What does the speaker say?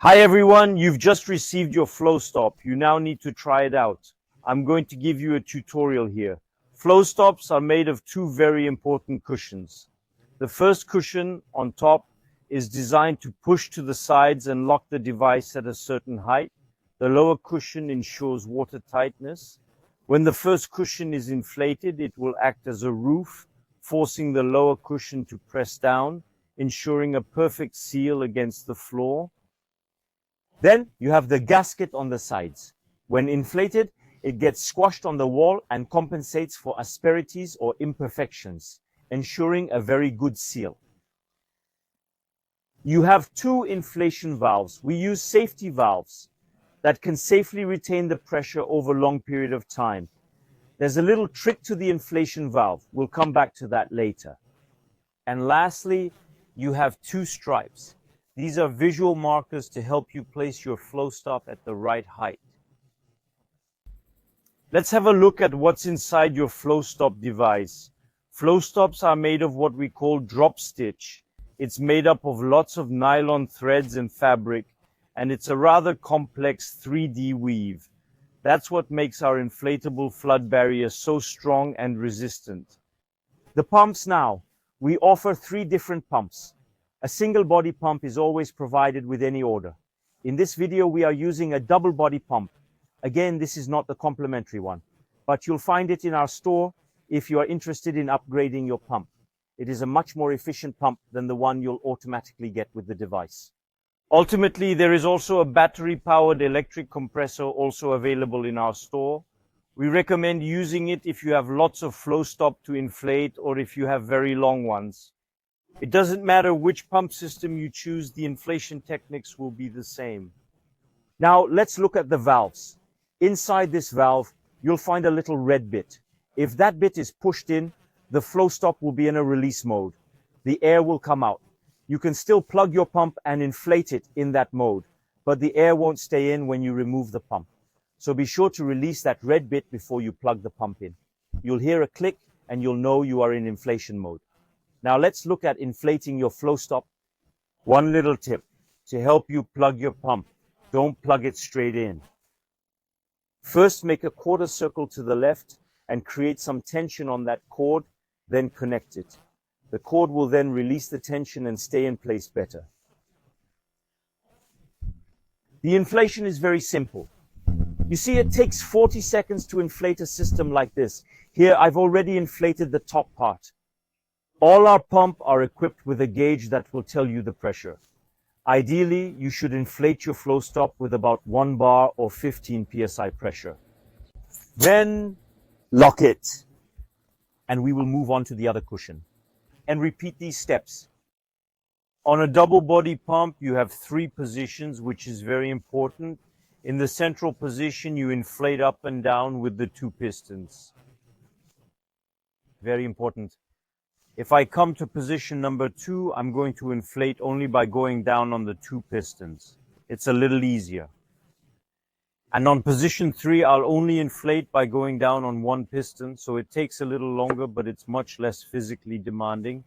Hi everyone, you've just received your Flowstop. You now need to try it out. I'm going to give you a tutorial here. Flowstops are made of two very important cushions. The first cushion on top is designed to push to the sides and lock the device at a certain height. The lower cushion ensures watertightness. When the first cushion is inflated, it will act as a roof, forcing the lower cushion to press down, ensuring a perfect seal against the floor. Then you have the gasket on the sides. When inflated, it gets squashed on the wall and compensates for asperities or imperfections, ensuring a very good seal. You have two inflation valves. We use safety valves that can safely retain the pressure over a long period of time. There's a little trick to the inflation valve. We'll come back to that later. And lastly, you have two stripes. These are visual markers to help you place your Flowstop at the right height. Let's have a look at what's inside your Flowstop device. Flowstops are made of what we call drop stitch. It's made up of lots of nylon threads and fabric, and it's a rather complex 3D weave. That's what makes our inflatable flood barrier so strong and resistant. The pumps now. We offer three different pumps. A single body pump is always provided with any order. In this video, we are using a double body pump. Again, this is not the complimentary one, but you'll find it in our store if you are interested in upgrading your pump. It is a much more efficient pump than the one you'll automatically get with the device. Ultimately, there is also a battery-powered electric compressor also available in our store. We recommend using it if you have lots of Flowstop to inflate or if you have very long ones. It doesn't matter which pump system you choose, the inflation techniques will be the same. Now let's look at the valves. Inside this valve, you'll find a little red bit. If that bit is pushed in, the Flowstop will be in a release mode. The air will come out. You can still plug your pump and inflate it in that mode, but the air won't stay in when you remove the pump. So be sure to release that red bit before you plug the pump in. You'll hear a click and you'll know you are in inflation mode. Now let's look at inflating your Flowstop. One little tip to help you plug your pump. Don't plug it straight in. First, make a quarter circle to the left and create some tension on that cord, then connect it. The cord will then release the tension and stay in place better. The inflation is very simple. You see, it takes 40 seconds to inflate a system like this. Here, I've already inflated the top part. All our pumps are equipped with a gauge that will tell you the pressure. Ideally, you should inflate your Flowstop with about 1 bar or 15 psi pressure. Then lock it. And we will move on to the other cushion. And repeat these steps. On a double body pump, you have 3 positions, which is very important. In the central position, you inflate up and down with the 2 pistons. Very important. If I come to position number 2, I'm going to inflate only by going down on the 2 pistons. It's a little easier. And on position 3, I'll only inflate by going down on 1 piston, so it takes a little longer, but it's much less physically demanding.